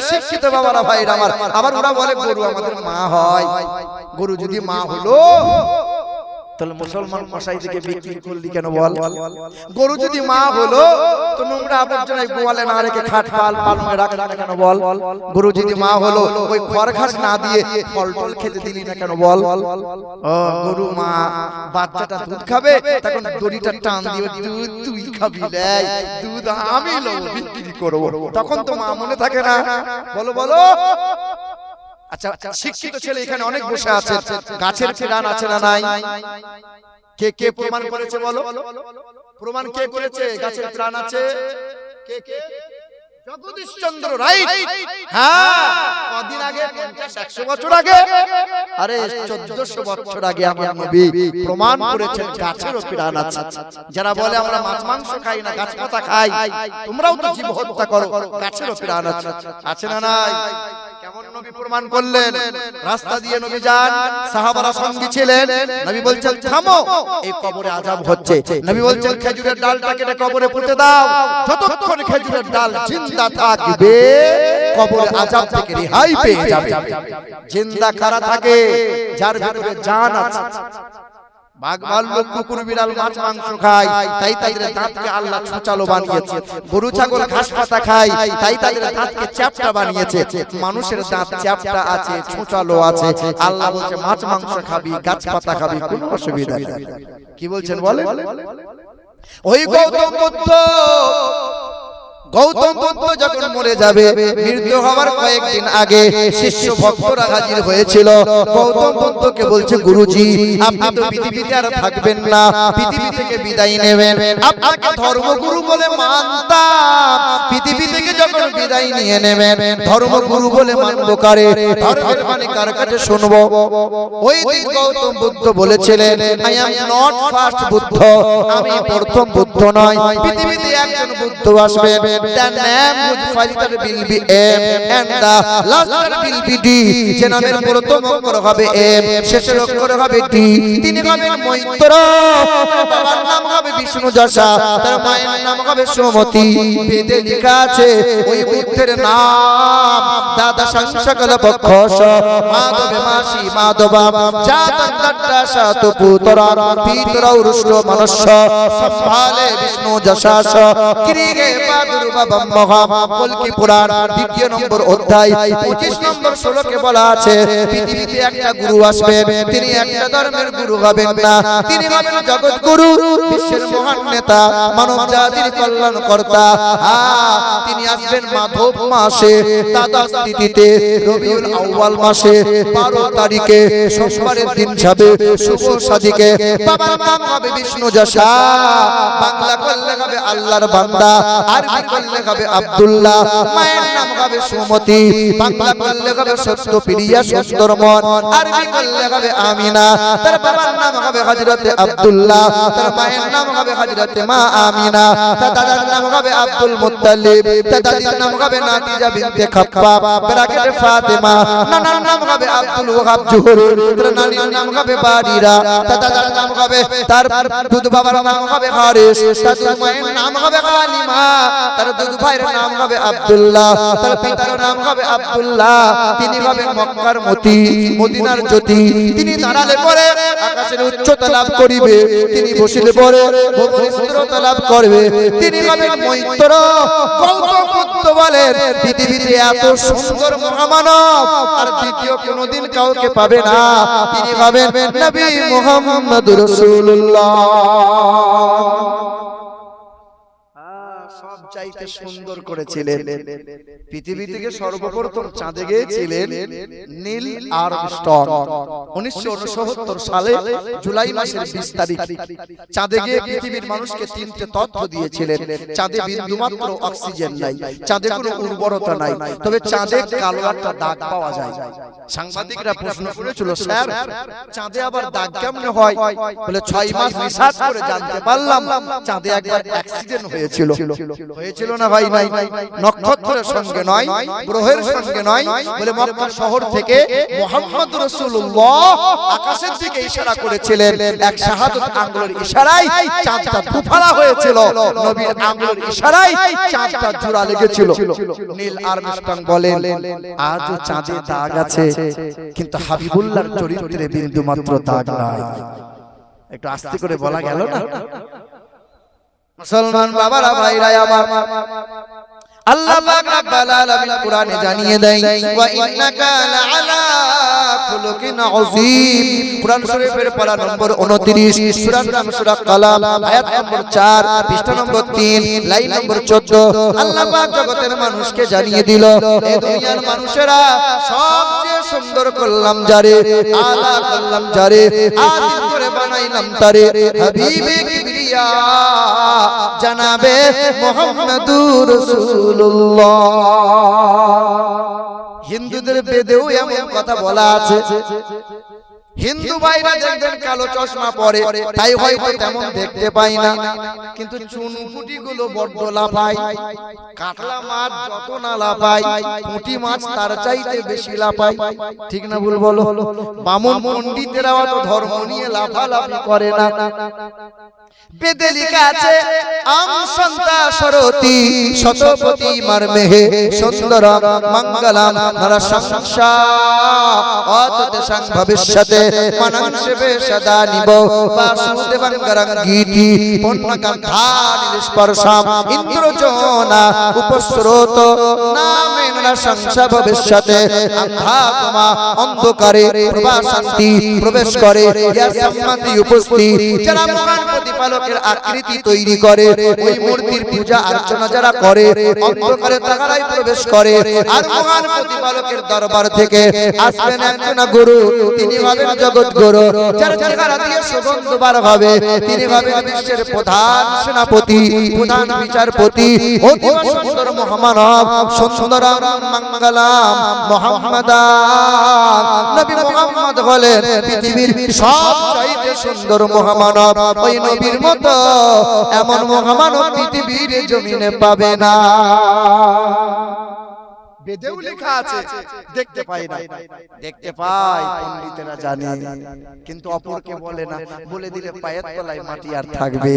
শিক্ষিত বাবারা ভাইরা আমার, আবার ওরা বলে গরু আমাদের মা হয়। গরু যদি মা হলো তাহলে মুসলমান মশাই থেকে বিক্রি করলি কেন বল? গরু যদি মা হলো তো নোংরা আবর্জনায় গোয়ালে না রেখে খাট পাল পালনে রাখলি না কেন বল? গরু যদি মা হলো ওই খড় ঘাস না দিয়ে ফল টল খেতে দিলি না কেন বল? ও গরু মা, বাচ্চাটা দুধ খাবে তখন দড়িটা টান দিয়ে দুধ তুই খাবি রে, দুধ আমি লব বিক্রি করব, তখন তো মা মনে থাকে না? বলো বলো। আচ্ছা, শিক্ষিত ছেলে এখানে অনেক বসে আছে, গাছের প্রাণ আছে না নাই? কে কে প্রমাণ করেছে বলো? প্রমাণ কে করেছে গাছের প্রাণ আছে? কে কে? জগদীশ চন্দ্র রাইট। হ্যাঁ, কদিন আগে, 50-100 বছর আগে, আরে 1400 বছর আগে আমার নবী প্রমাণ করেছেন গাছেরও প্রাণ আছে। যারা বলে আমরা মাছ মাংস খাই না, গাছ পাতা খাই, তোমরাও তো জীব হত্যা করো, গাছেরও প্রাণ আছে। আছে না নাই? কেমন নবী প্রমাণ করলেন? রাস্তা দিয়ে নবী যান, সাহাবারা সঙ্গী ছিলেন, নবী বলছেন থামো, এই কবরে আযাব হচ্ছে। নবী বলছেন খেজুরের ডালটা কেটে কবরে পুঁতে দাও, যতক্ষণ খেজুরের ডাল জিন্দা থাকবে কবরে আযাব থেকে রেহাই পেয়ে যাবে। জিন্দা কারা থাকে? যার ভিতরে জান আছে। বাঘ ভাল্লুক কুকুর বিড়াল মাছ মাংস খায়, তাই তাদের দাঁতকে আল্লাহ ছুচালো বানিয়েছে। গরু ছাগল ঘাস পাতা খায়, তাই তাদের দাঁতকে চ্যাপ্টা বানিয়েছে। মানুষের দাঁত চ্যাপ্টা আছে, ছুচালো আছে। আল্লাহ বলছে মাছ মাংস খাবি, গাছ পাতা খাবি, কোনো অসুবিধা নেই। কি বলছেন বলেন? ওই গৌতম বুদ্ধ যখন মরে যাবে, মৃত্যু হওয়ার কয়েকদিন আগে শিষ্য ভক্তরা হাজির হয়েছিল। গৌতম বুদ্ধকে বলছে গুরুজি, আপনি তো পৃথিবীতে আর থাকবেন না, পৃথিবী থেকে বিদায় নেবেন, আপনাকে ধর্মগুরু বলে মানতাম, পৃথিবী থেকে যখন বিদায় নিয়ে নেবেন ধর্মগুরু বলে মানব কারে? ধর্মের বাণী কার কাছে শুনবো? ওই দিন গৌতম বুদ্ধ বলেছিলেন, I am not first Buddha, আমি প্রথম বুদ্ধ নয়, পৃথিবীতে একজন বুদ্ধ আসবেন, the name whose father will be M and the last will be D, যে নামের প্রথম অক্ষর হবে M, শেষের অক্ষর হবে D। তিনি হবেন মৈত্র, তার বাবার নাম হবে বিষ্ণু যশা, তার মায়ের নাম হবে সুমতি। বেদে লেখা আছে ওই বুদ্ধের নাম দাদা সংসকল পক্ষস মাধবে মাসি মাধবা জাতং দত্তাসা তো পুত্রা পিতরৌ রুষ্ট মনস্য সম্ভালে বিষ্ণু যশাস ক্রিগে প্রাদুর্ভাবম মহাম। কল্কি পুরাণ 2 নম্বর অধ্যায় 25 নম্বর শ্লোকে বলা আছে পৃথিবীতে একটা গুরু আসবেন, তিনি একটা ধর্মের গুরু হবেন না, তিনি হবেন জগৎ গুরু, বিশ্বের মহান নেতা, মানব জাতির কল্যাণ কর্তা। তিনি আসবেন মাধব মাসে দ্বাদশ তিথিতে, রবিউল আউয়াল মাসে 12 তারিখে, সোমবারের দিন যাবে শুভ সাদিকে। বাবার নাম হবে বিষ্ণু যশা, বাংলা করলে হবে আল্লাহর বান্দা, আরবি করলে হবে আব্দুল্লাহ, মায়ের নাম হবে সুমতি, বাংলা করলে হবে সত্য প্রিয়া সুন্দরমন, আরবি করলে হবে আমিনা। তার বাবার নাম হবে হযরতে আব্দুল্লাহ, তার মায়ের নাম হবে হযরতে মা আমিনা, তার দাদার নাম হবে আব্দুল মুত্তালিব, তার দাদির নাম হবে নাতিজা বিনতে খাপ্পাব ব্রাকেটে ফাতেমা, নানার নাম হবে আব্দুল ওয়াহাব জোহরি, তার নানির নাম হবে বারিরা, তার দাদার নাম হবে, তার দুধ বাবার নাম হবে হারিস, তার দুধ মায়ের নাম হবে হালিমা, তার দুধ ভাইয়ের নাম হবে আব্দুল্লাহ, তার পিতার নাম হবে আব্দুল্লাহ। তিনি হবেন মক্কার মতি, মদিনার জ্যোতি। তিনি দাঁড়ালে পরে আকাশের উচ্চতা লাভ করিবে, তিনি বসিলে পরে ভূমির স্থিরতা লাভ করবে। তিনি হবেন মৈত্র। গৌতম বুদ্ধ বলেন পৃথিবীতে এত সুন্দর মহামানব আর দ্বিতীয় কোনদিন কাউকে পাবে না, তিনি হবেন নবী মুহাম্মদুর রাসূলুল্লাহ। চাইতে সুন্দর করেছিলেন। পৃথিবী থেকে সর্বপ্রথম চাঁদে গিয়েছিলেন নীল আর্মস্ট্রং 1969 সালে জুলাই মাসের 20 তারিখ। চাঁদে গিয়ে পৃথিবীর মানুষকে 3টে তথ্য দিয়েছিলেন। চাঁদে বিন্দুমাত্র অক্সিজেন নাই, চাঁদে কোনো উর্বরতা নাই, তবে চাঁদে কালো একটা দাগ পাওয়া যায়। সাংবাদিকরা প্রশ্ন করেছিল, স্যার চাঁদে আবার দাগ কেমনে হয়? বলে 6 মাস রিসার্চ করে জানতে পারলাম চাঁদে একবার অ্যাক্সিডেন্ট হয়েছিল। হয়েছিল না হয় নাই? নক্ষত্রের সঙ্গে নয়, গ্রহের সঙ্গে নয়, বলে মক্কা শহর থেকে মুহাম্মদ রাসূলুল্লাহ আকাশের দিকে ইশারা করেছিলেন, এক শাহাদাত আঙ্গুলের ইশারায় চাঁদটা দুফালা হয়েছিল, নবীর আঙ্গুলের ইশারায় চাঁদটা জোড়া লেগেছিল। নীল আর্মস্ট্রং বলেন, আজও চাঁদে দাগ আছে, কিন্তু হাবিবুল্লাহর চরিত্রে বিন্দু মাত্র দাগ নাই। একটু আস্তে করে বলা গেল না? মুসলমান বাবারা, ভাইরা আমার, আল্লাহ পাক রব্বুল আলামিন কোরআনে জানিয়ে দেয়, ওয়া ইন্নাকা লাআলা খুলুকিন আযীম। কোরআন শরীফের পারা নম্বর 29, সূরার নাম সূরা কালাম, আয়াত নম্বর 4, পৃষ্ঠা নম্বর 3, লাইন নম্বর 14। আল্লাহ পাক জগতের মানুষকে জানিয়ে দিল, এই দুনিয়ার মানুষেরা সবচেয়ে সুন্দর করলাম যারে, আলা করলাম যারে, আযীম করে বানাইলাম তারে, হাবিবে কিবরিয়া জানাবে মুহাম্মাদুর রাসূলুল্লাহ। হিন্দুদের বেদেও এমন কথা বলা আছে। হিন্দু ভাইরা দেখবেন কালো চশমা পরে, তাই হয়তো তেমন দেখতে পাই না, কিন্তু চুনপুটি গুলো বড্ড লাফায়। কাতলা মাছ যত না লাফায়, পুঁটি মাছ তার চাইতে বেশি লাফায়। ঠিক না ভুল বলো? বামন পণ্ডিতেরা অত ধর্ম নিয়ে লাফালাফি করে না। বেদে লেখা আছে, আম সন্তা সরতি শতপতি মারমেহে সুন্দরম মঙ্গলম নরসংসা অততে সং ভবিষ্যতে মনংসবে সদা নিব বাসুদেবঙ্গরং গীতি পুণ্যগন্ধানি স্পর্শাম ইন্দ্রজোনা উপস্রোত নামে নরসংসা ভবিষ্যতে অন্ধাত্মা অন্ধকারে প্রবাসন্তি প্রবেশ করে ইয়া সম্মতি উপস্থিত। যারা মহান প্রতিপালকের আকৃতি তৈরি করে, ওই মূর্তির পূজা অর্চনা যারা করে, অন্ধকারে তারাই প্রবেশ করে। আর মহান প্রতিপালকের দরবার থেকে আসবেন একজন গুরু, তিনি হবেন জগৎ গুরু, যার চেহারা দিয়ে সুগন্ধ বার হবে। তিনি হবেন বিশ্বের প্রধান সেনাপতি, প্রধান বিচারপতি, অতীব সুন্দর মহামানব, সুন্দরম মঙ্গলম মুহাম্মাদান। নবী মুহাম্মদ হলেন পৃথিবীর সবচাইতে সুন্দর মহামানব। ওই নবীর মতো এমন মহামানব পৃথিবীর জমিনে পাবে না। বেদেও লেখা আছে, দেখতে পাই না। দেখতে পাই, পণ্ডিতেরা জানে, কিন্তু অপরকে বলে না। বলে দিলে পায়ের তলায় মাটি আর থাকবে?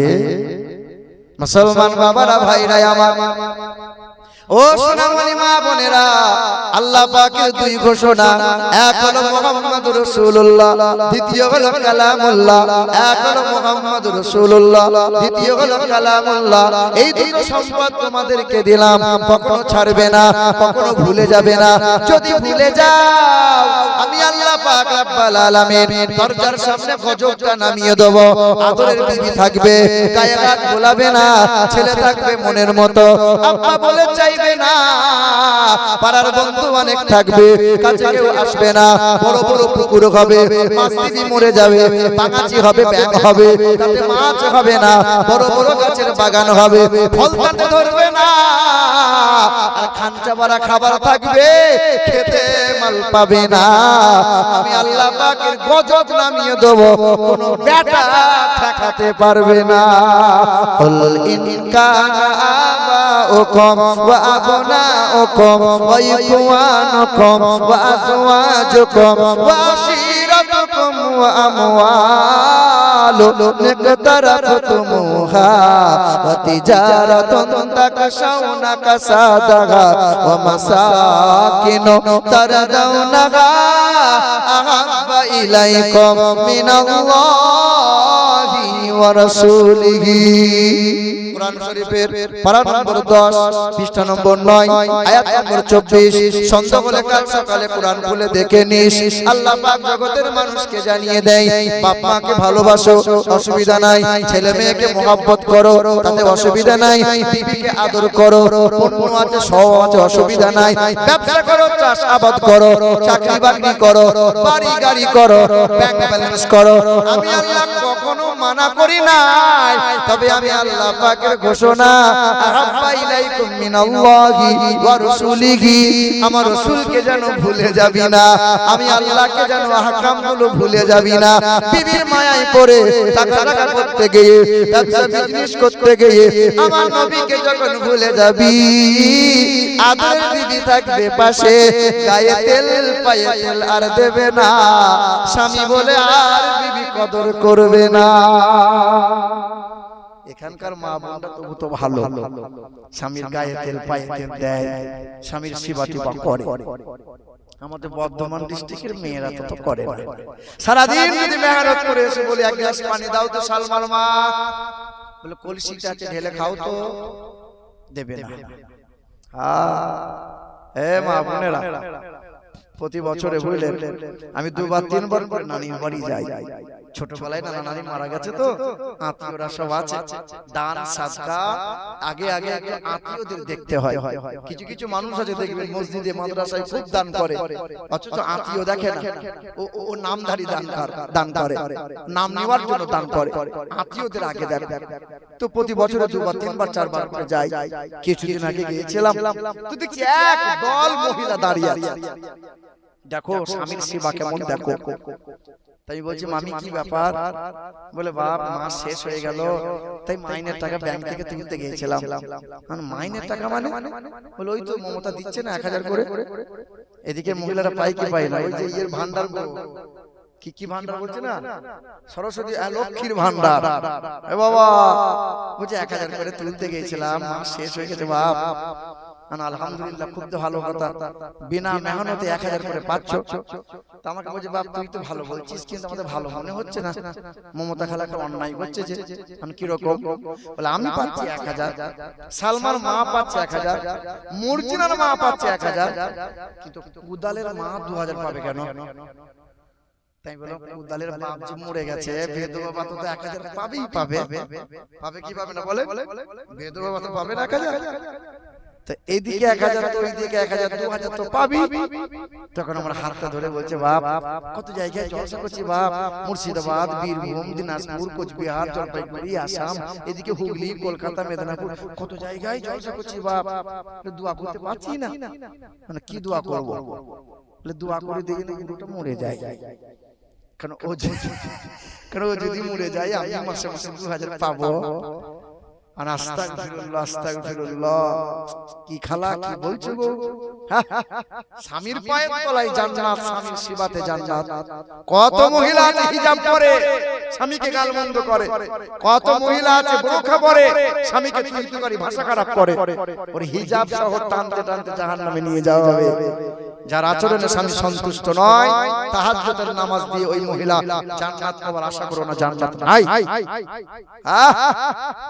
মুসলমান বাবারা, ভাইরা আমার, ও সোনামণি মা বোনেরা, আল্লাহ পাকের দুই ঘোষণা, এক হলো মুহাম্মদুর রাসূলুল্লাহ, দ্বিতীয় হলো কালামুল্লাহ। এক হলো মুহাম্মদুর রাসূলুল্লাহ, দ্বিতীয় হলো কালামুল্লাহ। এই দুটো সম্পদ তোমাদেরকে দিলাম, কখনো ছাড়বে না, কখনো ভুলে যাবে না। যদি ভুলে যাও, আমি আল্লাহ পাক রব্বুল আলামিন দরজার সামনে গজবটা নামিয়ে দেব। আদরের বিবি থাকবে, গায়ে হাত বোলাবে না, ছেলে থাকবে মনের মতো, আব্বা বলে চাই না, পাড়ার বন্ধু অনেক থাকবে, কাছে কেউ আসবে না। বড় বড় পুকুর হবে, মাছ দিবি মরে যাবে, বাগাচি হবে, ব্যাগ হবে, তাতে মাছ হবে না। বড় বড় গাছের বাগান হবে, ফল তাতে ধরবে না। আর খাঞ্চা ভরা খাবার থাকবে, খেতে মাল পাবে না। আমি আল্লাহ পাকের গজব নামিয়ে দেব, কোনো বেটা ঠেকাতে পারবে না। কুল ইন কানা আবাউকুম ওয়া আবনাউকুম ওয়া ইখওয়ানুকুম ওয়া আযওয়াজুকুম ওয়া আশীরাতুকুম ওয়া আমওয়ালুন ইকতারাফতুমুহা ওয়া তিজারাতুন তাকশাউনা কাসাদাহা ওয়া মাসাকিনু তারদাউনাহা আহাব্বা ইলাইকুম মিনাল্লাহি ওয়া রাসূলিহি। কোরআন শরীফের পারা নম্বর 10, পৃষ্ঠা নম্বর 9, আয়াত নম্বর 24। সন্ধ্যা হলে কাল সকালে কোরআন খুলে দেখে নিস। আল্লাহ পাক জগতের মানুষকে জানিয়ে দেয়, বাপ মাকে ভালোবাসো, অসুবিধা নাই। ছেলে মেয়েকে মহব্বত করো, তাতে অসুবিধা নাই। বিবিকে আদর করো, পণ্য আছে, সব আছে, অসুবিধা নাই। ব্যবসা করো, চাষ আবাদ করো, চাকরি বাকরি করো, বাড়ি গাড়ি করো, ব্যাংক ব্যালেন্স করো। আমি আল্লাহ কখনো মানা করি নাই, তবে আমি আল্লাহ পাকের ঘোষণা আহাব্বা ইলাইকুম মিনাল্লাহি ওয়া রাসূলিহি, আমার রাসূলকে যেন ভুলে যাবি না, আমি আল্লাহকে যেন আহকামগুলো ভুলে যাবি না। বিবির মায়ায় পড়ে টাকা করতে গিয়ে, ব্যবসা বিজনেস করতে গিয়ে আমার নবীকে যখন ভুলে যাবি, আদরের বিবি থাকবে পাশে, গায়ে তেল পায়ে তেল আর দেবে না, স্বামী বলে আর বিবি কদর করবে না। এখানকার মা বোনটা তবু তো ভালো, স্বামীর গায়ে তেল পায়ে তেল দেয়, স্বামীর সেবা টিপা করে। আমাদের বর্ধমান ডিস্ট্রিক্টের মেয়েরা তো করে না। সারাদিন যদি মেহনত করে এসে বলে এক গ্লাস পানি দাও তো সালমার মা, বলে কলসিটা আছে ঢেলে খাও তো, দেবে না। মা বোনেরা, প্রতি বছরে বুঝলেন আমি 2 বার 3 বার করে নানির বাড়ি যাই। ছোটবেলায় নানা নানি মারা গেছে তো আত্মীয়রা সব আছে, দান সাদকা আগে আগে আত্মীয়দের দেখতে হয়। কিছু কিছু মানুষ আছে দেখবেন মসজিদে মাদ্রাসায় খুব দান করে, অথচ আত্মীয় দেখে না, ও নামধারী দান করে, নাম নেওয়ার জন্য দান করে, আত্মীয়দের আগে দেখে। তো প্রতি বছরে 2 বার 3 বার 4 বার করে যাই। কিছুদিন আগে গিয়েছিলাম, তো দেখছি এক দল মহিলা দাঁড়িয়ে আছে, দেখো স্বামীর সেবা কেমন দেখো। তাই বলছি মামি কি ব্যাপার, বলে বাপ মাস শেষ হয়ে গেল, তাই মাইনের টাকা ব্যাংক থেকে তুলতে গিয়েছিলাম। মাইনের টাকা মানে? বলে ওই তো মমতা দিচ্ছে না 1000 করে। এদিকে মহিলারা পাই কি পায় না, ওই যে ইয়ের ভান্ডার, কি ভান্ডার বলছে না, সরস্বতী লক্ষ্মীর ভান্ডার। এ বাবা বলছে 1000 করে তুলতে গিয়েছিলাম, মাস শেষ হয়ে গেছে বাপ। আলহামদুলিল্লাহ, খুব তো ভালো কথা, বিনা মেহনতে 1000 করে পাচ্ছ। তো আমাকে বলছে বাপ তুই তো ভালো বলছিস, কিন্তু আমাদের ভালো মনে হচ্ছে না, মমতা খালা একটা অন্যায় করছে যে। আমি কি রকম? বলে আমি পাচ্ছি 1000, সালমার মা পাচ্ছে 1000, মুরজিনার মা পাচ্ছে 1000, কিন্তু উদালের মা 2000 পাবে কেন? তাই বলো উদালের বাপ যে মরে গেছে, বেদবা বাবা তো 1000 পাবেই পাবে, পাবে কি পাবে না বলে? বেদবা বাবা তো পাবে না 1000, তো এইদিকে 1000 তো ওইদিকে 1000, 2000 তো পাবি। তখন আমার হাতটা ধরে বলছে বাপ কত জায়গায় জলসা করছি বাপ, মুর্শিদাবাদ, বীরভূম, দিনাজপুর, কোচবিহার, জলপাইগুড়ি, আসাম, এদিকে হুগলি, কলকাতা, মেদিনীপুর, কত জায়গায় জলসা করছি বাপ, দোয়া করতে পারছি না। মানে কি দোয়া করব? বলে দোয়া করে দেখি না দুটো মরে যায়, কারণ ও যদি মরে যায় আমি মাসে মাসে 2000 পাবো। আস্তাগফিরুল্লাহ, আস্তাগফিরুল্লাহ, কি খালা কি বলছো গো? স্বামীর পায়ের তলায় জান্নাত, স্বামীর সেবাতে জান্নাত। কত মহিলা আছে হিজাব পরে স্বামীকে গালমন্দ করে, কত মহিলা আছে বোরকা পরে স্বামীকে তুই ভাষা খারাপ করে, ওর হিজাব সহ টানতে টানতে জাহান্নামে নিয়ে যাওয়া হবে। যার আচরণে স্বামী সন্তুষ্ট নয়, তাহাজ্জুদের নামাজ দিয়ে ওই মহিলা জান্নাত পাওয়ার আশা করো না, জান্নাত নাই।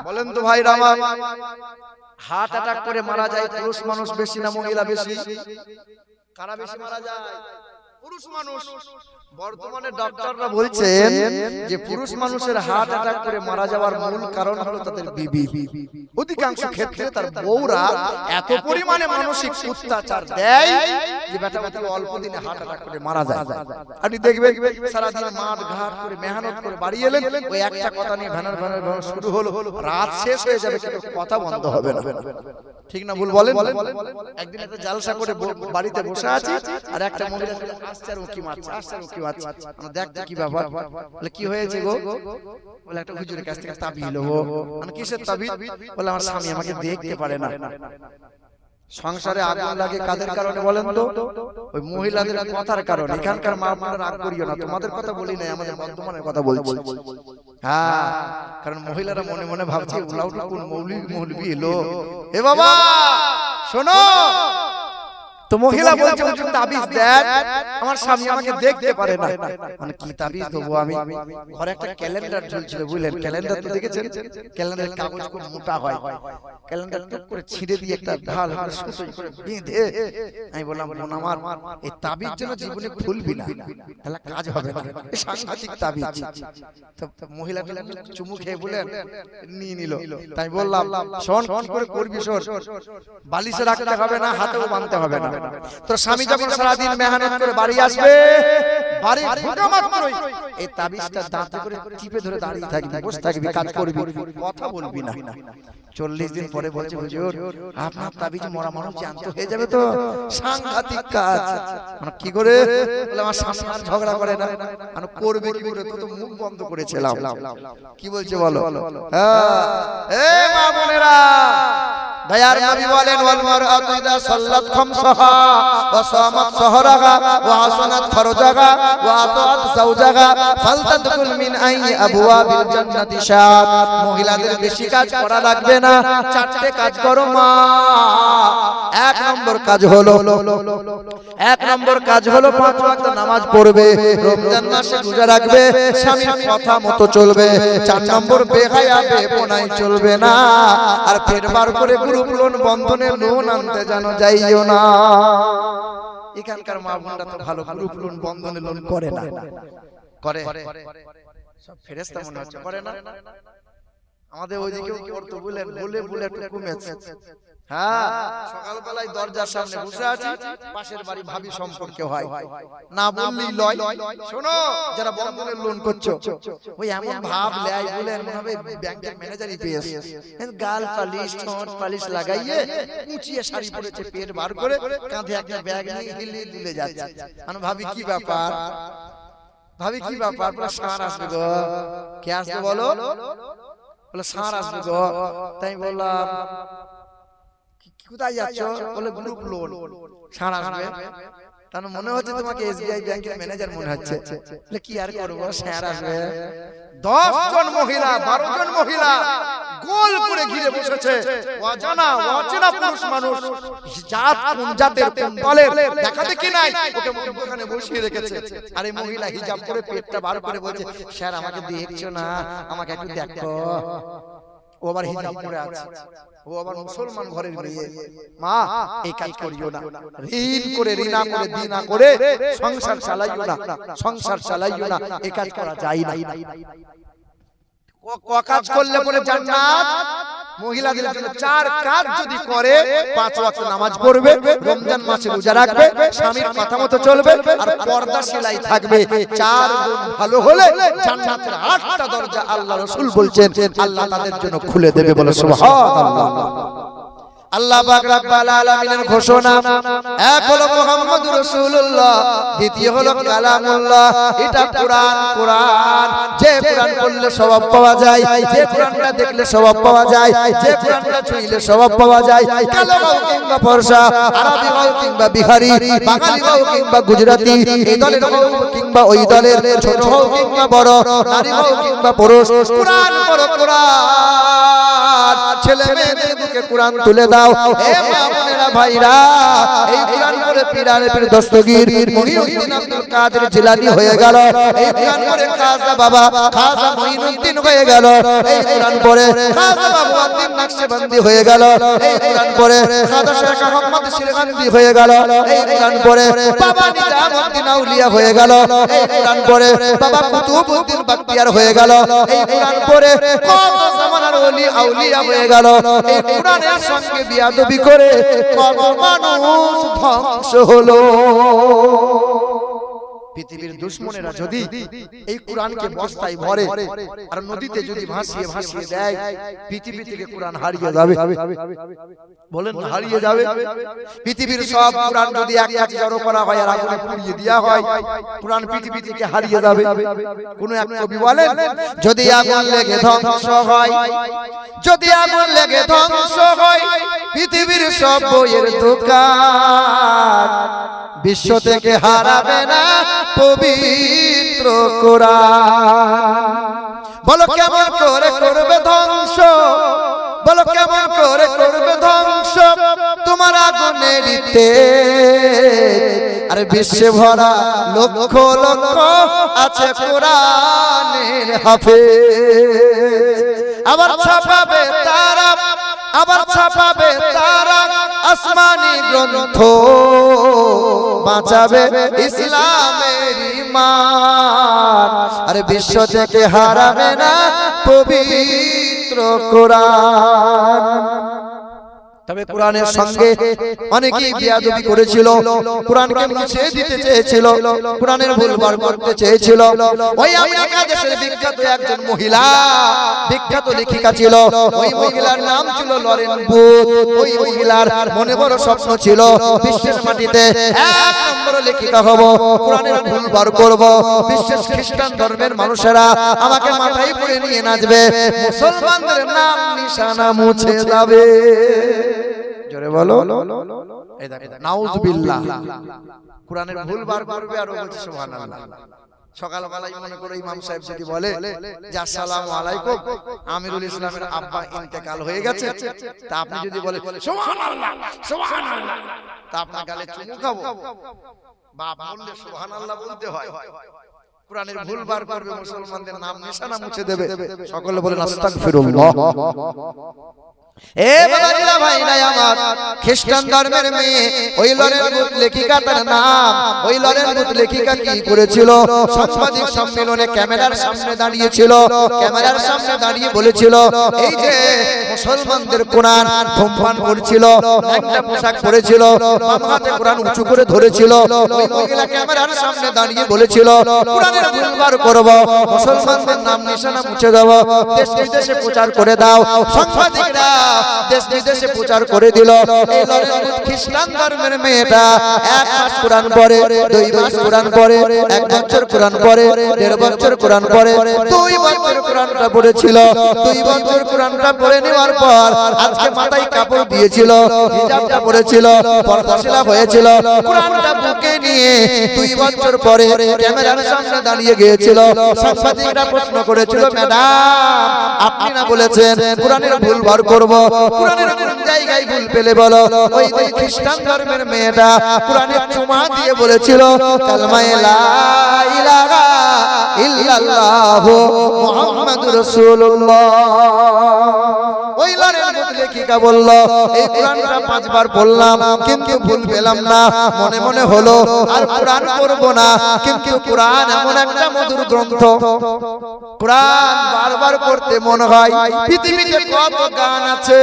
বলেন তো ভাইরা আমার, হার্ট অ্যাটাক করে মারা যায় পুরুষ মানুষ বেশি না মহিলা বেশি? কারা বেশি মারা যায়? পুরুষ মানুষ। বর্তমানে ডক্টররা বলছেন যে পুরুষ মানুষের হার্ট অ্যাটাক করে মারা যাওয়ার মূল কারণ হলো তাদের বিবি। অধিকাংশ ক্ষেত্রে তার বউরা এত পরিমাণে মানসিক অত্যাচার দেয় যে বেটা বেটা অল্প দিনে হার্ট অ্যাটাক করে মারা যায়। আপনি দেখবেন সারা দিন মাঠ ঘাট করে মেহনত করে বাড়ি এলেন, ওই একটা কথা নিয়ে ভ্যানার ভ্যানার ভ্যানার শুরু হলো, রাত শেষ হয়ে যাবে কিন্তু কথা বন্ধ হবে না। ঠিক না ভুল বলেন? একদিন একটা জালসা করে বাড়িতে বসে আছি, আর একটা মহিলা আসছে আর উকি মারছে, আসছে আর উকি মারছে। আমরা দেখতে কি ব্যাপার, বলে কি হয়েছে গো? বলে একটা হুজুরের কাছ থেকে তাবিজ লবো। মানে কিসের তাবিজ? বলে আমার স্বামী আমাকে দেখতে পারে না। সংসারে আগুন লাগে কাদের কারণে বলেন তো? ওই মহিলাদের কথার কারণে। এখানকার মা বোনেরা রাগ করিও না, তোমাদের কথা বলি না, আমাদের বর্তমানের কথা বলছি। হ্যাঁ, কারণ মহিলারা মনে মনে ভাবছে উলাউটা কোন মৌলবি এলো। এ বাবা শোনো, তো মহিলা বলছে হুজুর তাবিজ দেন, আমার স্বামী আমাকে দেখতে পারে না। মানে কি তাবিজ দেবো আমি? ঘরে একটা ক্যালেন্ডার ঝুলছিল, বুঝলেন? ক্যালেন্ডার তো দেখেছেন, ক্যালেন্ডারের কাগজ খুব মোটা হয়, ক্যালেন্ডার টুক করে ছিঁড়ে দিয়ে একটা ঢাল করে সুতোই করে বেঁধে আমি বললাম বোন আমার এই তাবিজ যেন জীবনে খুলবি না, তাহলে কাজ হবে না, এই সাংঘাতিক তাবিজ। তো মহিলাটা চুমু খেয়ে বলেন নিয়ে নিল। তাই বললাম শোন কি করে করবি, শোন বালিশে রাখতে হবে না, হাতেও বাঁধতে হবে না। তোর স্বামী যখন সারাদিন মেহনত করে বাড়ি আসবে, বাড়ি ঢোকা মাত্রই এই তাবিজটা দাঁতে করে টিপে ধরে দাঁড়িয়ে থাকবি, বসে থাকবি, কাজ করবি, কথা বলবি না। 40 দিন পরে বলছে হুজুর আপনার তাবিজ মরা মানুষ জ্যান্ত হয়ে যাবে তো। সাংঘাতিক কাজ। মানে কি করে? বলে আমার সামনে আর ঝগড়া করে না, মানে করবে কি করে? তো মুখ বন্ধ করেছিলাম। কি বলছে বলো? হ্যাঁ এ মা বোনেরা, দয়ার নবী বলেন ওয়াল মারআতু ইযা সাল্লাত খামসাহা ওয়া সামাত সাহরাহা ওয়া হাসানাত ফারজাহা ওয়া আতাত যাওজাহা ফালতাদখুল মিন আই আবওয়াবিল জান্নাতি শাআত। মহিলাদের বেশি কাজ করা লাগবে না, চারটে কাজ করো মা। এক নম্বর কাজ হলো 5 ওয়াক্ত নামাজ পড়বে, রমজান মাসে রোজা রাখবে, স্বামীর কথা মতো চলবে। 4 নম্বর বেহায়া বেপনাই চলবে না, আর পেট বার করে গ্রুপ লোন বন্ধনে লোন আনতে জানো যাইও না। এখানকার মা বোনরা তো ভালো, গ্রুপ লোন বন্ধনে লোন করে না, করে সব ফেরেশতা মনে হচ্ছে, করে না? আমাদের ওইদিকেও করতে বলে একটু কমেছে। হ্যাঁ সকালবেলায় দরজার সামনে বসে আছি, পাশের বাড়ি ভাবি সম্পর্কে হয়, না বললেই লয়। শোনো যারা বন্ধনের লোন করছো, ওই এমন ভাব লেয় বলে মনে হবে ব্যাংকের ম্যানেজারই পেয়েছে। গাল পালিশ ঠোঁট পালিশ লাগাইয়ে কুচিয়ে শাড়ি পরেছে, পেট বার করে কাঁধে একটা ব্যাগ নিয়ে হিলিয়ে দিলে যাচ্ছে। আমি ভাবি কি ব্যাপার, পুরো সার আসবে গো। কে আসবে বলো? বলে সার আসবে গো। তাই বললাম কোথায় যাচ্ছ? বলে গ্রুপ লোন, সার আসবে। তার মনে হচ্ছে তোমাকে এসবিআই ব্যাংকের ম্যানেজার মনে হচ্ছে। কি আর করবো, সার আসবে। 10 জন মহিলা 12 জন মহিলা গোল করে ঘিরে বসেছে। অচেনা পুরুষ মানুষ, জাত কোন জাতের কোন দলের দেখা দেখি নাই, ওকে মধ্যখানে বসিয়ে রেখেছে। আর এই মহিলা হিজাব করে পেটটা বার করে বলছে, স্যার আমাকে দেখছো না, আমাকে একটু দেখো। ও আবার হিজাব পরে আছে, ও আবার মুসলমান ঘরের মেয়ে। মা এই কাজ করিও না, ঋণ করে ঋণা করে দিনা করে সংসার চালাইও না, এই কাজ করা যায় না। কাজ করলে পরে জান্নাত মহিলাদের জন্য। 4 কাজ যদি করে, 5 ওয়াক্ত নামাজ পড়বে, রমজান মাসে রোজা রাখবে, স্বামীর কথা মতো চলবে, আর পর্দা সেলাই থাকবে। 4 গুণ ভালো হলে জান্নাতের 8টা দরজা আল্লাহ রাসূল বলছেন আল্লাহ তাদের জন্য খুলে দেবে। বলে সুবহানাল্লাহ। আল্লাহ পাক রব্বুল আলামিনের ঘোষণা, এক হলো মুহাম্মদুর রাসূলুল্লাহ, দ্বিতীয় হলো কালামুল্লাহ। এটা কোরআন। যে কোরআন পড়লে সওয়াব পাওয়া যায়, যে কোরআনটা দেখলে সওয়াব পাওয়া যায়, যে কোরআনটা ছুঁইলে সওয়াব পাওয়া যায়। কালো হোক কিংবা ফর্সা, আরবি হোক কিংবা বিহারি, বাঙালি হোক কিংবা গুজরাটি, এই দলের হোক কিংবা ওই দলের, ছোট হোক কিংবা বড়, নারী হোক কিংবা পুরুষ, কোরআন পড়ো, কোরআন। ছেলে মেয়েদের বুকে কোরআন তুলে দাও। এ মা বোনেরা ভাইরা, এই কোরআন পড়ে পীর দস্তগীর মহিউদ্দিন আব্দুল কাদের জিলানী হয়ে গেল। এই কোরআন পড়ে খাজা বাবা খাজা মঈনুদ্দিন হয়ে গেল। এই কোরআন পড়ে খাজা বাবুদ্দিন নকশবন্দি হয়ে গেল। এই কোরআন পড়ে খাজা শেখ আহমদ শিরগান্দি হয়ে গেল। এই কোরআন পড়ে বাবা নিজামউদ্দিন আউলিয়া হয়ে গেল। এই কোরআন পড়ে বাবা কুতুবউদ্দিন বখতিয়ার হয়ে গেল। এই কোরআন পড়ে কত জামানার ওলি আউলিয়া হয়ে গেল। এই কোরআনের সঙ্গে বিয়াদবি করে কত মানুষ ধ্বংস হলো। পৃথিবীর দুশমনেরা যদি এই কোরআনকে বস্তায় ভরে আর নদীতে যদি ভাসিয়ে দেয়, পৃথিবী থেকে কোরআন হারিয়ে যাবে। বলেন হারিয়ে যাবে। পৃথিবীর সব কোরআন যদি এক জড়ো করা হয় আর আগুনে পুড়িয়ে দেওয়া হয়, কোরআন পৃথিবী থেকে হারিয়ে যাবে। কোন এক কবি বলেন, যদি আগুন লেগে ধ্বংস হয়, যদি আগুন লেগে ধ্বংস হয় পৃথিবীর সব বইয়ের দোকান, বিশ্ব থেকে হারাবে না পবিত্র কোরআন। বলো কেমন করে করবে ধ্বংস, বলো কেমন করে করবে ধ্বংস তোমার আগুনের তেজ। আর বিশ্বে ভরা লক্ষ লক্ষ আছে কোরআনের হাফেজ। আবার ছাপাবে তারা, আবার ছাপাবে তারা আসমানি গ্রন্থ, বাঁচাবে ইসলামের ঈমান। আর বিশ্ব থেকে হারাবে না পবিত্র কোরআন। তবে কোরআনের সঙ্গে অনেকেই বেয়াদবি করেছিল, কোরআনকে মুছে দিতে চেয়েছিল, কোরআনের ভুল বার করতে চেয়েছিল। ওই আমেরিকা দেশের বিখ্যাত একজন মহিলা, বিখ্যাত লেখিকা ছিল, ওই মহিলার নাম ছিল লরেন বুথ। ওই মহিলার মনে বড় স্বপ্ন ছিল বিশ্বের মাটিতে এক নম্বর লেখিকা হব, কোরআনের ভুল বার করব, বিশ্বের খ্রিস্টান ধর্মের মানুষেরা আমাকে মাথায় করে নিয়ে নাচবে, মুসলমানদের নাম নিশানা মুছে যাবে। জোরে বলো, এই দেখো নাউজুবিল্লাহ, কোরআনের ভুল বার করবে আর বলছে সুবহানাল্লাহ। সকালবেলায় মনে করে ইমাম সাহেব যদি বলে যে আসসালামু আলাইকুম, আমিরুল ইসলামের আব্বা ইন্তেকাল হয়ে গেছে, তা আপনি যদি বলে সুবহানাল্লাহ সুবহানাল্লাহ, তা আপনার গালে চুমু খাবো? বাপ বললে সুবহানাল্লাহ বলতে হয়। কোরআনের ভুল বার করবে, মুসলমানদের নাম নিশানা মুছে দেবে, সকলে বলেন আস্তাগফিরুল্লাহ। এ বাবাজিরা ভাইরা আমার, খ্রিস্টান ধর্মের মেয়ে ওই লরেন বুথ লেখিকা, তার নাম ওই লরেন বুথ লেখিকা কি করেছিল? সাংবাদিক সম্মেলনে ক্যামেরার সামনে দাঁড়িয়েছিল, ক্যামেরার সামনে দাঁড়িয়ে বলেছিল এই যে মুসলমানদের কোরআন ধূমপান করছিল, একটা পোশাক পরেছিল, বাম হাতে কোরআন উঁচু করে ধরেছিল। ওই মহিলা ক্যামেরার সামনে দাঁড়িয়ে বলেছিল কোরআনের ভুল বার করব, মুসলমানদের নাম নিশানা মুছে দেব, দেশ বিদেশে প্রচার করে দাও। সাংবাদিকরা দেশ বিদেশে প্রচার করে দিল। এই লরেন বুথ খ্রিস্টান ধর্মের মেয়েটা 1 মাস কোরআন পড়ে, 2 মাস কোরআন পড়ে, 1 বছর কোরআন পড়ে, 1.5 বছর কোরআন পড়ে, 2 বছর কোরআনটা পড়েছিল। 2 বছর কোরআনটা পড়ে নেওয়ার পর আজকে মাথায় কাপড় দিয়েছিল, হিজাবটা পড়েছিল, পর্দাশীলা হয়েছিল, কোরআনটা বুকে নিয়ে 2 বছর পরে ক্যামেরার সামনে দাঁড়িয়ে গিয়েছিল। সাংবাদিকরা প্রশ্ন করেছিল ম্যাডাম আপনি না বলেছেন কোরআনের ভুল বার করব, কোরআনের কোন জায়গায় ভুল পেলে বলো? ওই খ্রিস্টান ধর্মের মেয়েটা কোরআনের চুমা দিয়ে বলেছিল কালমায়ে লা ইলাহা ইল্লাল্লাহ মুহাম্মাদুর রাসূলুল্লাহ। ওই লরেন বুথ লেখিকা বলল এই কোরআনটা 5 বার পড়লাম কিন্তু ভুল পেলাম না, মনে মনে হলো আর কোরআন পড়ব না। কিন্তু কোরআন এমন একটা মধুর গ্রন্থ, কোরআন বারবার পড়তে মন হয়। পৃথিবীতে কত গান আছে,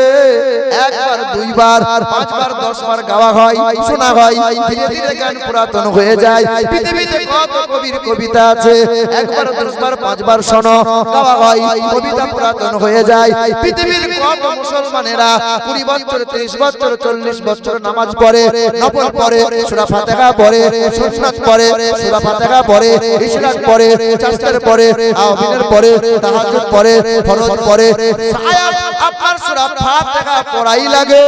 1 বার 2 বার 5 বার 10 বার গাওয়া হয়, শোনা হয়, ধীরে ধীরে গান পুরাতন হয়ে যায়। পৃথিবীতে কত কবির কবিতা আছে, 1 বার 10 বার 5 বার শোনো গাওয়া হয়, কবিতা পুরাতন হয়ে যায়। পৃথিবীর কত মুসলমানেরা 20 বছর 30 বছর 40 বছর নামাজ পড়ে, নফল পড়ে, সূরা ফাতিহা পড়ে, সুন্নাত পড়ে, সূরা ফাতিহা পড়ে, ইশরাক পড়ে, চাস্তার পড়ে, আওয়াবিনের পড়ে, তাহাজ্জুদ পড়ে, ফরজ পড়ে। শায়াদ আপনার সূরা ফাতিহা পড়াই লাগে,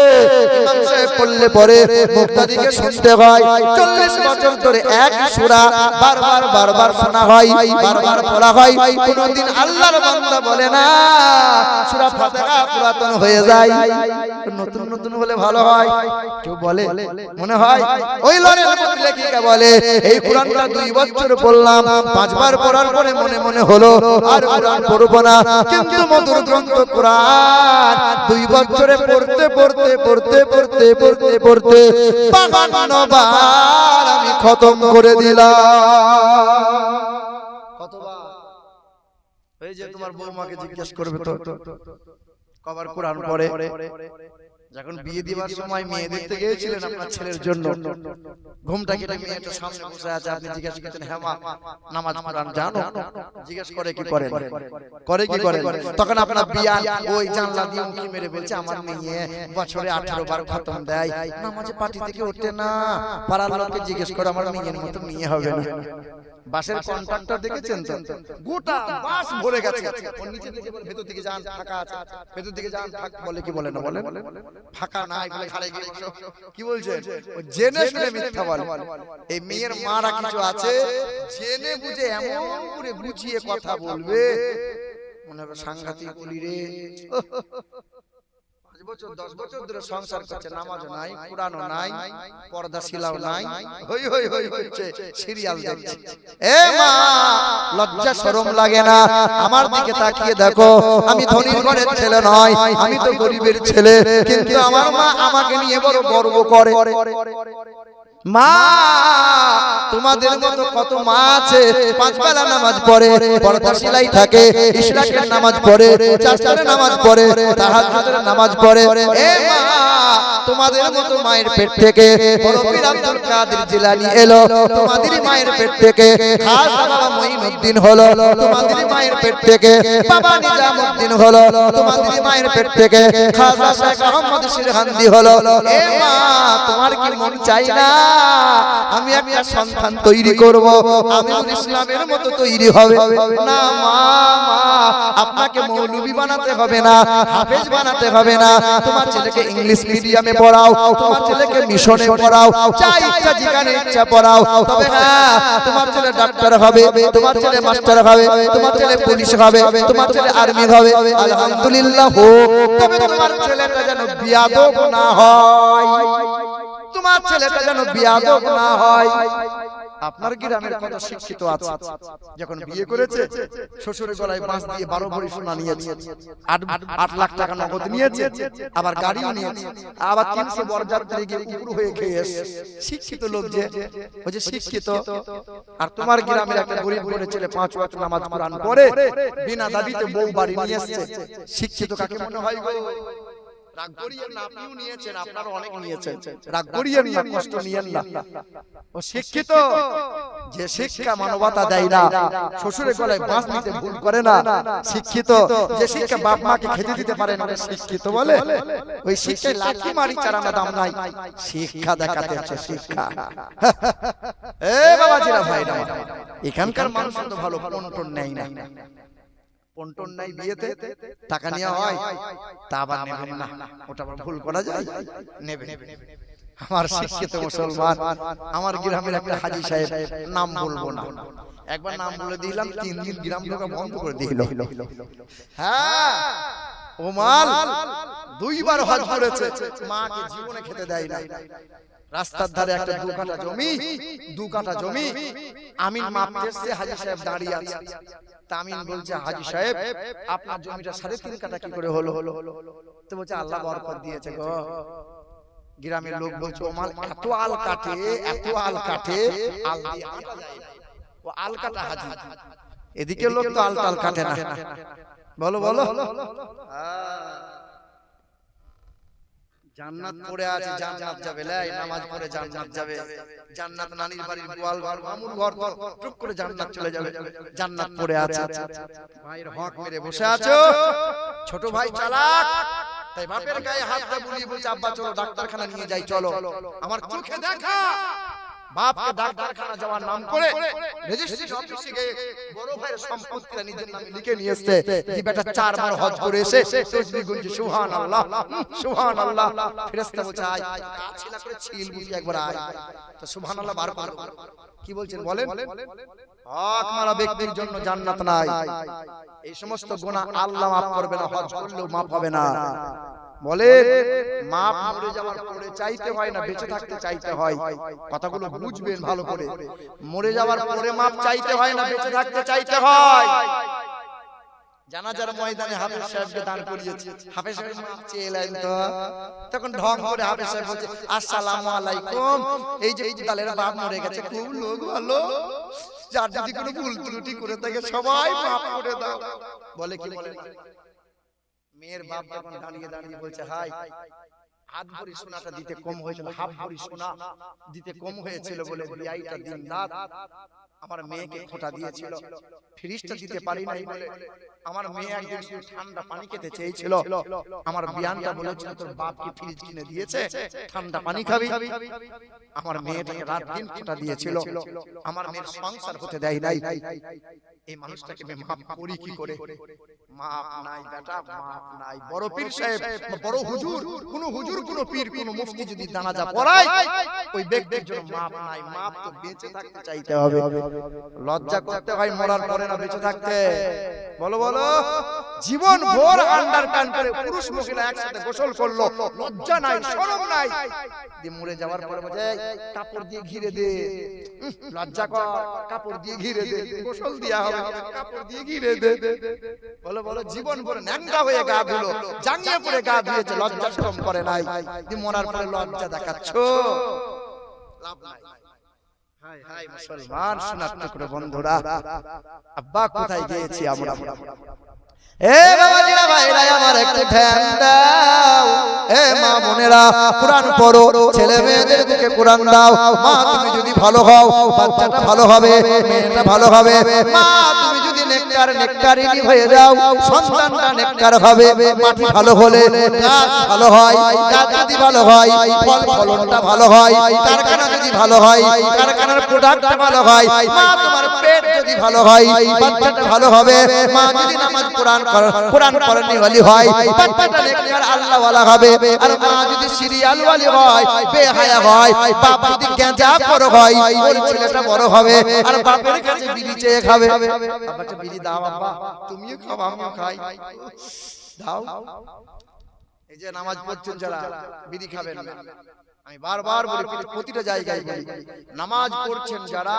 ইমাম সাহেব পড়লে পড়ে মুক্তাদিকে শুনতে হয়। 40 বছর ধরে এক সূরা বারবার বারবার শোনা হয়, বারবার পড়া হয়। কোনদিন আল্লাহর বান্দা বলে না সূরা ফাতিহা পুরাতন হয়ে যায়, নতুন নতুন হলে ভালো হয়। কেউ বলে মনে হয় ওই লরেন বুথ লেখিকা বলে এই কোরআনটা 2 বছর পড়লাম, 5 বার পড়ার পরে মনে মনে হলো আর কোরআন পড়ব না। কিন্তু মধুর গ্রন্থ কোরআন 2 বছরে পড়তে পড়তে পড়তে পড়তে পড়তে পড়তে 52 বার আমি খতম করে দিলাম। কতবার? এই যে তোমার বৌমাকে জিজ্ঞেস করবে তো কবার কোরআন পড়ে। যখন বিয়ে দিবার সময় মেয়ে দেখতে গিয়েছিলেন আপনার ছেলের জন্য, ঘুমটা কেটে মেয়েটা সামনে বসে আছে, আপনি জিজ্ঞেস করছেন হ্যাঁ মা নামাজ কোরআন জানো? জিজ্ঞেস করে কি করেন? করে কি করেন? তখন আপনার বিয়ান ওই জানলা দিয়ে উঁকি মেরে বলছে আমার মেয়ে বছরে 18 বার খতম দেয়, নামাজে পাটি থেকে ওঠে না। পাড়ার লোককে জিজ্ঞেস করে আমার মেয়ের মতো মেয়ে হবে না। বাসের কন্ট্রাক্টর দেখেছেন তো, গোটা বাস ভরে গেছে, ওর নিচে দিকে বলে ভেতর দিকে যান ফাঁকা আছে, ভেতর দিকে যান ফাঁকা, বলে কি বলে না বলেন? ফাঁকা নাই বলে ঘাড়ে গিয়ে কি বলছেন? ও জেনে শুনে মিথ্যা বলে। এই মেয়ের মারা কিছু আছে, জেনে বুঝে এমন করে বুঝিয়ে কথা বলবে মনে হবে সাংঘাতিক বলি রে। 5 বছর 10 বছর ধরে সংসার করছে, নামাজও নাই, কোরআনও নাই, পর্দা শিলাও নাই, হই হই হই হচ্ছে, সিরিয়াল দেখছে। এ মা লজ্জা শরম লাগে না? আমার দিকে তাকিয়ে দেখো, আমি ধনীর ঘরের ছেলে নয়, আমি তো গরিবের ছেলে, কিন্তু আমার মা আমাকে নিয়ে বড় গর্ব করে। মা তোমাদের মতো কত মা আছে পাঁচ বেলা নামাজ পড়ে, পর্দা সেলাই থাকে, ইশরাকের নামাজ পড়ে, চারটার নামাজ পড়ে, তাহাজ্জুদের নামাজ পড়ে। এ মা, তোমাদের মতো মায়ের পেট থেকে বড় পীর আব্দুল কাদের জিলানী এলো, তোমাদের মায়ের পেট থেকে খাজা বাবা মঈনুদ্দিন হলো, তোমাদের মায়ের পেট থেকে বাবা নিজামউদ্দিন হলো, তোমাদের মায়ের পেট থেকে খাজা শেখ আহমদ সিরহান্দি হলো। এ মা, তোমার কি মন চাই না আমি একটা সন্তান তৈরি করব, আমিরুল ইসলামের মতো তৈরি হবে? না মা, আপনাকে মৌলবি বানাতে হবে না, হাফেজ বানাতে হবে না, তোমার ছেলেকে ইংলিশ মিডিয়ামে পড়াও, তোমার ছেলেকে মিশনে পড়াও, যা ইচ্ছা যেখানে ইচ্ছা পড়াও, তবে হ্যাঁ তোমার ছেলে ডাক্তার হবে, তোমার ছেলে মাস্টার হবে, তোমার ছেলে পুলিশ হবে, তোমার ছেলে আর্মি হবে, আলহামদুলিল্লাহ হোক। তবে তোমার ছেলেটা যেন বিয়াদব না হয়, তোমার ছেলেটা যেন বিয়াদব না হয়। আপনার গ্রামের কত শিক্ষিত আছে, যখন বিয়ে করেছে শ্বশুরের গলায় বাঁশ দিয়ে 12 ভরি সোনা নিয়েছে, 8 লাখ টাকা নগদ নিয়েছে, আবার গাড়িও নিয়েছে, আবার 300 বরযাত্রী গিয়ে পুরো হয়ে খেয়ে এসেছে। শিক্ষিত লোক যে ওই যে শিক্ষিত। আর তোমার গ্রামের একটা গরিব ঘরে ছেলে 5 ওয়াক্ত নামাজ কোরআন পড়ে বিনা দাবিতে বউ বাড়ি নিয়ে আসছে, শিক্ষিত কাকে মনে হয় গো? রাগ করিয়েন না, আপনিও নিয়েছেন, আপনারা অনেক নিয়েছেন, রাগ করিয়েন না, কষ্ট নিয়েন না। ও শিক্ষিত যে শিক্ষা মানবতা দেয় না, শ্বশুরের গলায় বাঁশ দিতে ভুল করে না, শিক্ষিত যে শিক্ষা বাপ মাকে খেতে দিতে পারে না, শিক্ষিত বলে। ওই শিক্ষায় লাঠি মারি চারানা দাম নাই, শিক্ষা দেখাতে হচ্ছে শিক্ষা। এ বাবাজিরা ভাইরা, এখানকার মানুষ তো ভালো পন্টন নেয় না, পন্টন নাই বিয়েতে টাকা নেওয়া হয়, তা আবার নেবেন না, ওটা আবার ভুল করা যায়, নেবেন। আমার শিক্ষিত মুসলমান, আমার গ্রামের একটা হাজী সাহেব, নাম বলবো না, একবার নাম বলে দিলাম 3 দিন গ্রাম লোক বন্ধ করে দিল। হ্যাঁ, ও মাল 2 বার হজ করেছে, মাকে জীবনে খেতে দেয় না। রাস্তার ধারে একটা 2 কাঠা জমি, 2 কাঠা জমি আমিন মাপতেছে, হাজী সাহেব দাঁড়িয়ে আছে। তামিন বলছে, হাজী সাহেব আপনার জমিটা 3.5 কাঠা কি করে হলো? তো বলছে আল্লাহ বরকত দিয়েছে গো। গ্রামের লোক বলছে, ও মাল এত আল কাটে, এত আল কাটে, আল দিয়ে ও আল কাটা হাজী। এদিকে লোক তো আল টাল কাটে না। বলো বলো, জান্নাত পড়ে আছে, জান্নাত যাবে, লাই নামাজ পড়ে জান্নাত যাবে, জান্নাত নানির বাড়ির গোয়াল ঘর, মামুর ঘর, টুক করে জান্নাত চলে যাবে, জান্নাত পড়ে আছে। ভাইয়ের হক মেরে বসে আছো, ছোট ভাই চালাক, তাই বাপের গায়ে হাতটা বুলিয়ে বলছে, আব্বা চলো ডাক্তারখানা নিয়ে যাই, চলো। আমার চোখে দেখা বাপকে ডাক্তারখানা যাওয়ার নাম করে রেজিস্ট্রি অফিসে গিয়ে বড় ভাইয়ের সম্পত্তিটা নিজের নামে লিখে নিয়ে এসেছে। এই বেটা 4 বার হজ করে এসে তাসবিহ গুনছে, সুবহানাল্লাহ সুবহানাল্লাহ। ফেরেশতা বলছে, আয়, কাছে না করে ছিল বুঝি একবার আয়, তো সুবহানাল্লাহ বার বার। কি বলছেন বলেন? হক মারা ব্যক্তির জন্য জান্নাত নাই, এই সমস্ত গুনাহ আল্লাহ maaf করবে না, হজ করলেও maaf হবে না। বলে মাপ মরে যাওয়ার পরে চাইতে হয় না, বেঁচে থাকতে চাইতে হয়। কথাগুলো বুঝবেন ভালো করে, মরে যাওয়ার পরে মাপ চাইতে হয় না, বেঁচে থাকতে চাইতে হয়। জানাজার ময়দানে হাফেজ সাহেবকে দান করিয়েছে, হাফেজ সাহেব মাপ চেয়ে এলেন, তো তখন ঢং করে হাফেজ সাহেব বলছে, আসসালামু আলাইকুম, এই যে দালের বাপ মরে গেছে, খুব লোক ভালো, যার যদি কোনো ভুল ত্রুটি করে থাকে সবাই মাপ করে দাও। বলে কি বলে? মেয়ের বাপ যখন দাঁড়িয়ে দাঁড়িয়ে বলছে, হাই, হাত ভরি সোনাটা দিতে কম হয়েছিল, হাফ ভরি সোনা দিতে কম হয়েছিল বলে বিয়াইটা দিন রাত আমার মেয়েকে খোঁটা দিয়েছিল, ফ্রিজটা দিতে পারি নাই বলে আমার মেয়ে একদিন শুধু ঠান্ডা পানি খেতে চেয়েছিল, আমার বিয়ানটা বলেছিল তোর বাপ কি ফ্রিজ কিনে দিয়েছে, ঠান্ডা পানি খাবি। আমার মেয়েটাকে রাত দিন খোঁটা দিয়েছিল, আমার মেয়ের সংসার হতে দেয় নাই। এই মানুষটাকে আমি মাফ করি কি করে? মাপ নাই বেটা, মাপ নাই। বড় পীর সাহেব, বড় হুজুর, কোন হুজুর, কোন পীর, কোন মুফতি যদি জানাজা পড়ায়, ওই ব্যক্তির জন্য মাপ নাই। মাপ তো বেঁচে থাকতে চাইতে হবে। লজ্জা করতে হয় মরার পরে না বেঁচে থাকতে। বলো বলো, জীবন ভর আন্ডারপ্যান্ট পরে পুরুষ মহিলা একসাথে গোসল করলো, লজ্জা নাই, শরম নাই, দিয়ে মরে যাওয়ার পরে বলে কাপড় দিয়ে ঘিরে দে, লজ্জা কর, কাপড় দিয়ে ঘিরে দে, গোসল দেয়া হবে, কাপড় দিয়ে ঘিরে দে। বলো বলো, জীবন ভরে ন্যাংটা হয়ে গা ধুলো, জাঙ্গিয়ে পড়ে গা ধুয়েছে, লজ্জা শরম করে নাই, দিয়ে মরার পরে লজ্জা দেখাচ্ছ, লাভ নাই। হায় হায় মুসলমান শনাক্ত করে বন্ধুরা, আব্বা কোথায় গিয়েছি আমরা? এ বাবাজিরা ভাইরা আমার একটু ধ্যান দাও। এ মা বোনেরা কোরআন পড়ো, ছেলে মেয়েদেরকে কোরআন দাও। মা তুমি যদি ভালো হও বাচ্চাটা ভালো হবে, মেয়েটা ভালো হবে। মা তুমি যদি নেককারিনী হয়ে যাও সন্তানটা নেককার হবে। মাটি ভালো হলে গাছ ভালো হয়, গাছ যদি ভালো হয় ফল ফলনটা ভালো হয়। কারখানা যদি ভালো হয় কারখানার প্রোডাক্টটা ভালো হয়। মা তোমার পেট যদি ভালো হয় বাচ্চাটা ভালো হবে। মা যদি নামাজ কোরআন পড়ানি ওয়ালি হয় বাচ্চাটা নেককার আল্লাহ ওয়ালা হবে। আর মা যদি সিরিয়াল ওয়ালি হয় বেহায়া হয়, বাপ যদি গাঁজাখোর হয় ওর ছেলেটা বড় হবে আর বাপের কাছে বিড়ি চেয়ে খাবে। বাবাটা বিড়ি দাও বাবা, তুমিও খাও আমিও খাই, দাও। এই যে নামাজ পড়ছেন যারা বিড়ি খাবেন না, আমি বারবার বলি প্রতিটা জায়গায় বলি, নামাজ পড়ছেন যারা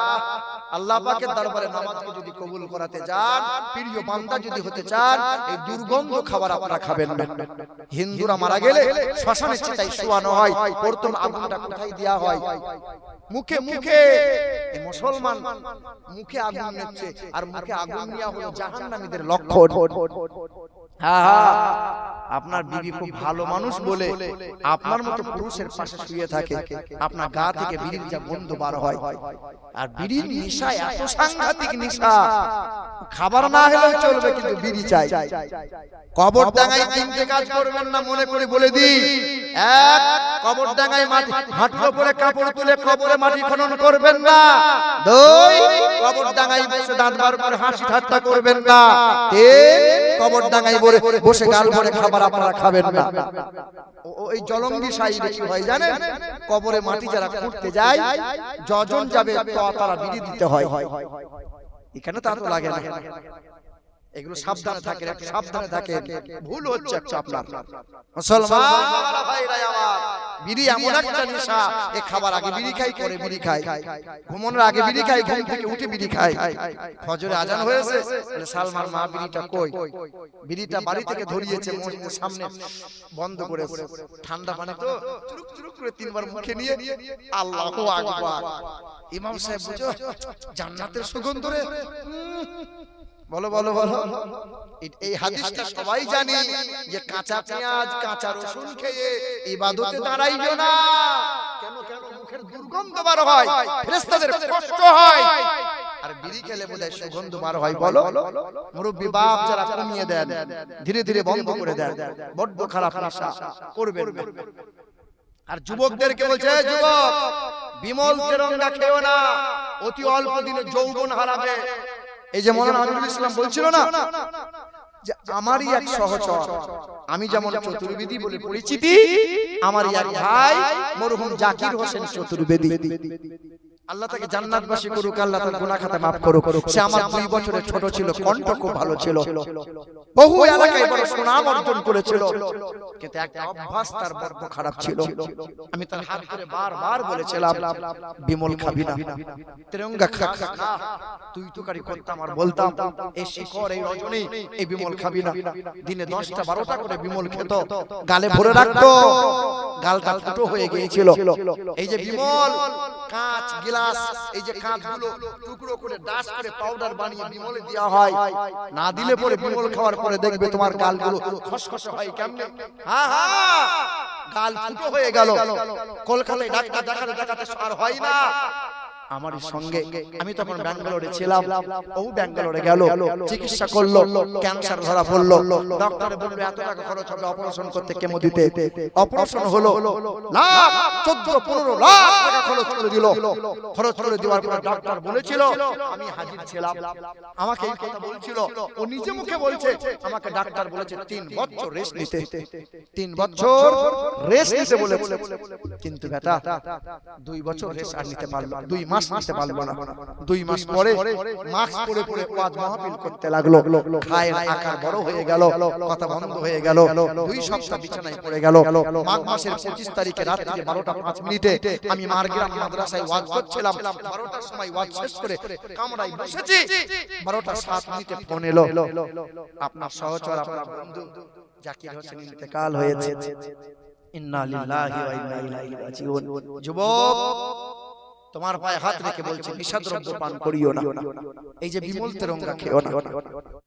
আল্লাহ পাকের দরবারে নামাজকে যদি কবুল করাতে চান, প্রিয় বান্দা যদি হতে চান, এই দুর্গন্ধ খাবার আপনারা খাবেন না। হিন্দুরা মারা গেলে শ্মশানে চিতায় শোয়ানো হয়, প্রথম আগুনটা কোথায় দেয়া হয়? মুখে মুখে। এই মুসলমান মুখে আগুন নিচ্ছে, আর মুখে আগুন নেওয়া হলো জাহান্নামীদের লক্ষণ। আপনার বিবি খুব ভালো মানুষ বলে আপনার মতো পুরুষের পাশে শুয়ে থাকে, আপনার গা থেকে বিড়ির যা গন্ধ বার হয়। আর বিড়ির নেশা এত সাংঘাতিক নেশা, খাবার না হলেও চলবে কিন্তু বিড়ি চাই। কবরডাঙ্গায় তিনটে কাজ করবেন না মনে করে বলে দিই। এক, কবরডাঙ্গায় মাটি হাঁটুর উপরে কাপড় তুলে কবরে মাটি খনন করবেন না। দুই, কবরডাঙ্গায় বসে দাঁত বার করে হাসি ঠাট্টা করবেন না। তিন, কবরডাঙ্গায় বসে গাল ভরে খাবার আপনারা খাবেন না। ওই জলঙ্গি সাইডে কি হয় জানেন? কবরে মাটি যারা খুঁড়তে যায়, যজন যাবে তারা বিড়ি দিতে হয়। এখানে তা তো লাগে না। এগুলো সাবধানে থাকে, সাবধানে থাকে, ভুল হচ্ছে একটা আপনার। মুসলমান ভাইরা আমার, বিড়ি এমন একটা নেশা, এ খাবার আগে বিড়ি খাই, করে বিড়ি খাই, ঘুমানোর আগে বিড়ি খাই, ঘুম থেকে উঠে বিড়ি খাই। ফজরে আজান হয়েছে, সালমার মা বিড়িটা কই? বিড়িটা বাড়ি থেকে ধরিয়েছে, মসজিদের সামনে বন্ধ করেছে। ঠান্ডা পানি তো চুরুক চুরুক করে তিনবার মুখে নিয়ে আল্লাহু আকবার। ইমাম সাহেব বুঝো জান্নাতের সুগন্ধ রে। বলো বলো বলো। এই হাদিসটা সবাই জানি যে কাঁচা পেঁয়াজ কাঁচা রসুন খেয়ে ইবাদতে দাঁড়াইবে না। কেন কেন? মুখের দুর্গন্ধ বার হয়, ফেরেশতাদের কষ্ট হয়। আর বিড়ি খেলে বোধহয় সুগন্ধ বার হয়। বলো, মুরব্বি বাপ যারা কমিয়ে দেন, ধীরে ধীরে বন্ধ করে দেন, বড্ড খারাপ নেশা করবেন। আর যুবকদেরকে বলছে, যুবক বিমল তেরঙ্গা খেও না, অতি অল্প দিনে যৌবন হারাবে। এই যে মৌলানা আমিনুল ইসলাম বলছিল না যে আমারই এক সহচর, আমি যেমন চতুর্বেদী বলে পরিচিতি, আমারই এক ভাই মরহুম জাকির হোসেন চতুর্বেদী, আল্লাহ তাকে জান্নাতবাসী করুক, আল্লাহ তার গুনাহ খাতা maaf করুক। সে আমার 2 বছরের ছোট ছিল, কণ্ঠ খুব ভালো ছিল, বহু এলাকায় বড় সুনাম অর্জন করেছিল, কিন্তু একটা অভ্যাস তার বড় খারাপ ছিল। আমি তার হাত ধরে বারবার বলেছিলাম, বিমল খাবি না, তেরঙ্গা খা না। তুই তুকারি করতাম আর বলতাম এই শিকড় এই রজনী এই বিমল খাবি না। দিনে 10টা 12টা করে বিমল খেত, গালে ভরে রাখতো, গালটা ফুটো হয়ে গিয়েছিল। এই যে বিমল কাঁচ গ্লাস, এই যে কাঁচগুলো টুকরো করে ডাস করে পাউডার বানিয়ে বিমলে দেওয়া হয়, না দিলে পরে বিমল খাওয়ার পরে দেখবে তোমার গালগুলো খসখসে হয় কেমনে। হ্যাঁ হ্যাঁ, গাল ফুটো হয়ে গেল। কলকাতায় ডাক্তার দেখাতে আর হয় না। আমার সঙ্গে আমি তখন ব্যাঙ্গালোরে ছিলাম, ও ব্যাঙ্গালোরে গেল, চিকিৎসা করলো, ক্যান্সার ধরা পড়লো। ডক্টর বলল এত টাকা খরচ হবে অপারেশন করতে, কেমো দিতে। অপারেশন হলো, লাখ 14-15 লাখ টাকা খরচ করে দিল। খরচ করে দেওয়ার পর ডক্টর বলেছিল, আমি হাজির ছিলাম, আমাকে এই কথা বলছিল, ও নিজে মুখে বলছে, আমাকে ডাক্তার বলেছে 3 বছর রেস্ট নিতে, 3 বছর রেস্ট নিতে বলেছে। কিন্তু বেটা 2 বছর রেস্ট আর নিতে পারলো, 2 মাস নিতে পারলো না। 2 মাস পরে মাস্ক পরে পরে ওয়াজ মাহফিল করতে লাগলো, খায়ের আকার বড় হয়ে গেল, কথা বন্ধ হয়ে গেল, 2 সপ্তাহ বিছানায় পড়ে গেল। মাঘ মাসের 25 তারিখে রাত্রে 12টা 5 মিনিটে আমি মারগ্রাম মাদ্রাসায় ওয়াজ করছিলাম। 12টার সময় ওয়াজ শেষ করে কামরায় বসেছি, 12টা 7 মিনিটে ফোন এলো, আপনার সহচর আপনার বন্ধু জাকির হোসেন ইন্তেকাল হয়েছে। ইন্না লিল্লাহি ওয়া ইন্না ইলাইহি রাজিউন। যুবক তোমার পায়ে হাত রেখে বলছে নিশাদ্রব্য পান করিও না, এই যে বিমল তেরঙ্গা খেও না।